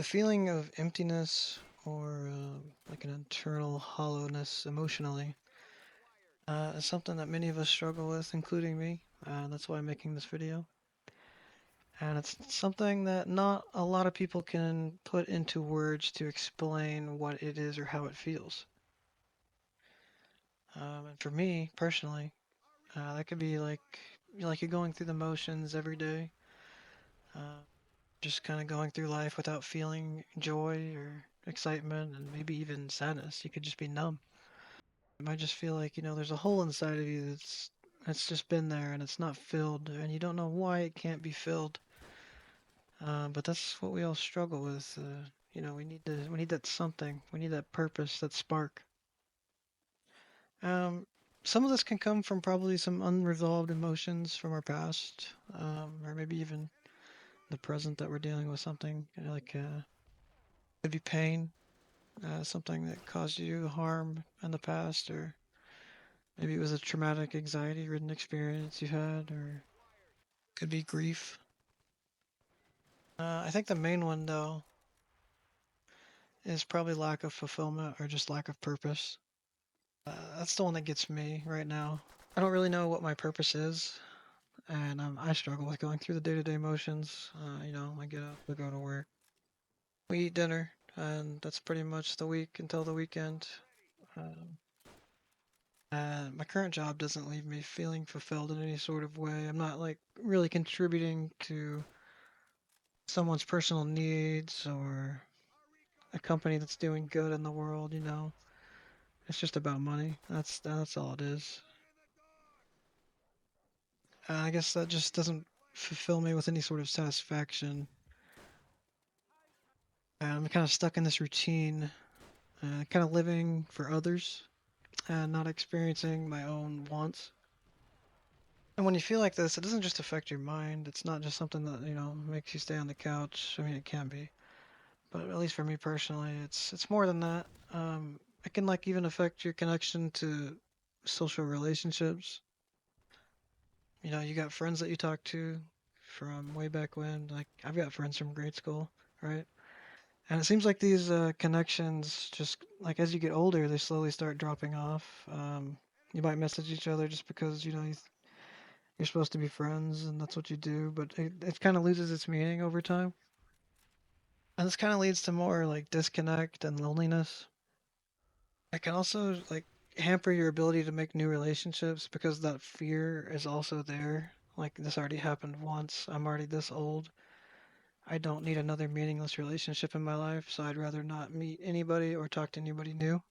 The feeling of emptiness or like an internal hollowness emotionally is something that many of us struggle with, including me. That's why I'm making this video. And it's something that not a lot of people can put into words to explain what it is or how it feels. And for me personally, that could be like you're going through the motions every day, uh, just kind of going through life without feeling joy or excitement and maybe even sadness. You could just be numb. You might just feel like, there's a hole inside of you that's just been there and it's not filled and you don't know why it can't be filled. But that's what we all struggle with. We need that something. We need that purpose, that spark. Um, some of this can come from probably some unresolved emotions from our past, or maybe even the present that we're dealing with something could be pain, something that caused you harm in the past, or maybe it was a traumatic, anxiety-ridden experience you had, or could be grief. I think the main one, though, is probably lack of fulfillment or just lack of purpose. That's the one that gets me right now. I don't really know what my purpose is, and I struggle with going through the day-to-day motions. I get up, we go to work, we eat dinner, and that's pretty much the week until the weekend. Um, and my current job doesn't leave me feeling fulfilled in any sort of way. I'm not like really contributing to someone's personal needs or a company that's doing good in the world. It's just about money. That's all it is. I guess that just doesn't fulfill me with any sort of satisfaction. And I'm kind of stuck in this routine, kind of living for others and not experiencing my own wants. And when you feel like this, it doesn't just affect your mind. It's not just something that, makes you stay on the couch. I mean, it can be, but at least for me personally, it's more than that. It can like even affect your connection to social relationships. You got friends that you talk to from way back when. Like I've got friends from grade school, right? And it seems like these connections just like as you get older, they slowly start dropping off. You might message each other just because you're supposed to be friends and that's what you do, but it kind of loses its meaning over time. And this kind of leads to more like disconnect and loneliness. It can also like hamper your ability to make new relationships because that fear is also there. Like this already happened once. I'm already this old. I don't need another meaningless relationship in my life, so I'd rather not meet anybody or talk to anybody new.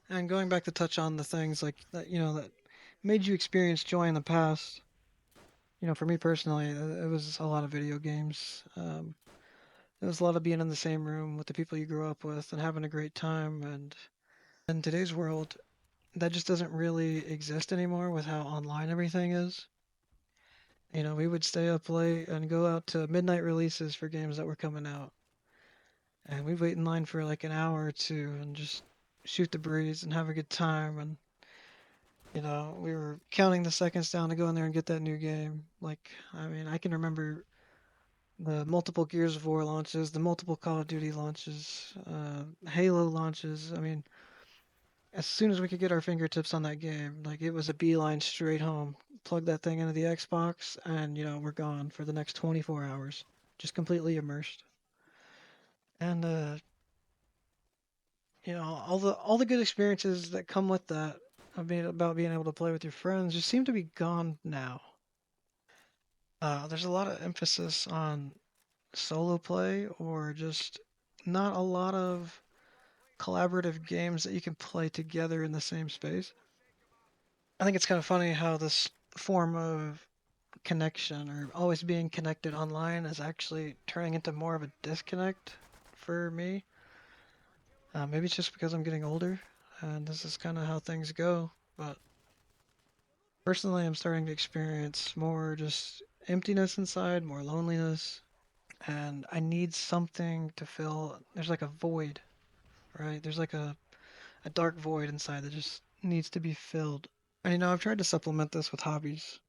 And going back to touch on the things like that, that made you experience joy in the past. For me personally, it was a lot of video games. It was a lot of being in the same room with the people you grew up with and having a great time. And in today's world, that just doesn't really exist anymore with how online everything is. We would stay up late and go out to midnight releases for games that were coming out. And we'd wait in line for like an hour or two and just shoot the breeze and have a good time. And, we were counting the seconds down to go in there and get that new game. Like, I mean, I can remember the multiple Gears of War launches, the multiple Call of Duty launches, Halo launches. I mean, as soon as we could get our fingertips on that game, like it was a beeline straight home. Plug that thing into the Xbox, and we're gone for the next 24 hours, just completely immersed. And all the good experiences that come with that, about being able to play with your friends, just seem to be gone now. There's a lot of emphasis on solo play, or just not a lot of collaborative games that you can play together in the same space. I think it's kind of funny how this form of connection or always being connected online is actually turning into more of a disconnect for me. Maybe it's just because I'm getting older and this is kind of how things go. But personally, I'm starting to experience more just emptiness inside, more loneliness, and I need something to fill. There's like a void, right? There's like a dark void inside that just needs to be filled. And I've tried to supplement this with hobbies.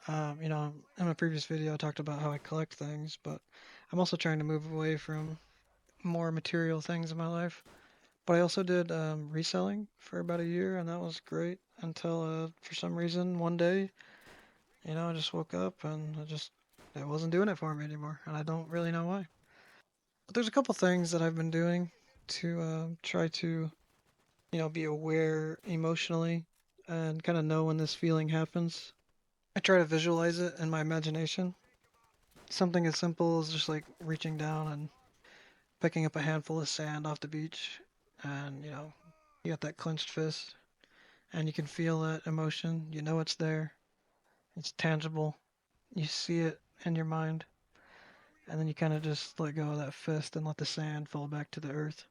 In my previous video, I talked about how I collect things, but I'm also trying to move away from more material things in my life. But I also did reselling for about a year, and that was great until, for some reason, one day, I just woke up and it wasn't doing it for me anymore, and I don't really know why. But there's a couple things that I've been doing to try to, be aware emotionally and kind of know when this feeling happens. I try to visualize it in my imagination. Something as simple as just like reaching down and picking up a handful of sand off the beach, and you got that clenched fist, and you can feel that emotion. You know it's there. It's tangible. You see it in your mind, and then you kind of just let go of that fist and let the sand fall back to the earth.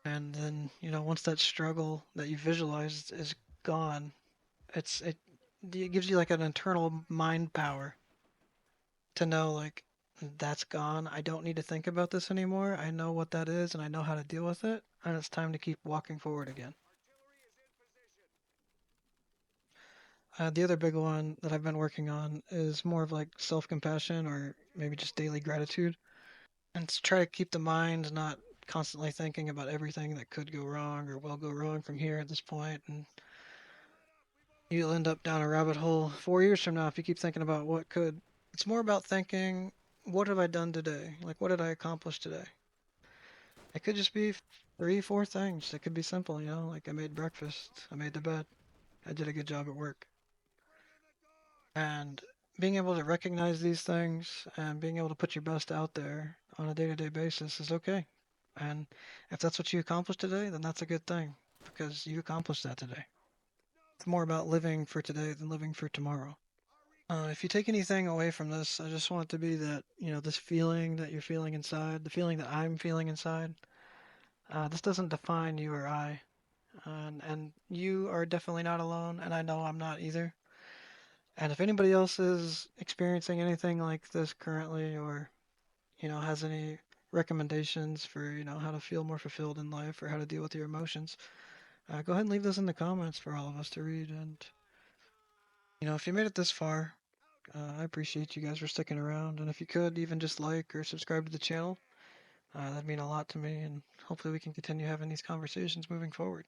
And then, once that struggle that you visualized is gone, it gives you like an internal mind power to know like that's gone. I don't need to think about this anymore. I know what that is and I know how to deal with it, and it's time to keep walking forward again. The other big one that I've been working on is more of like self-compassion or maybe just daily gratitude, and to try to keep the mind not constantly thinking about everything that could go wrong or will go wrong from here at this point, and you'll end up down a rabbit hole 4 years from now if you keep thinking about what could. It's more about thinking, what have I done today? Like, what did I accomplish today? It could just be three, four things. It could be simple, like I made breakfast, I made the bed, I did a good job at work. And being able to recognize these things and being able to put your best out there on a day to day basis is okay. And if that's what you accomplished today, then that's a good thing because you accomplished that today. It's more about living for today than living for tomorrow. If you take anything away from this, I just want it to be that, this feeling that you're feeling inside, the feeling that I'm feeling inside, this doesn't define you or I. And you are definitely not alone, and I know I'm not either. And if anybody else is experiencing anything like this currently, or has any recommendations for how to feel more fulfilled in life or how to deal with your emotions, go ahead and leave those in the comments for all of us to read. And if you made it this far, I appreciate you guys for sticking around. And if you could even just like or subscribe to the channel, that'd mean a lot to me. And hopefully we can continue having these conversations moving forward.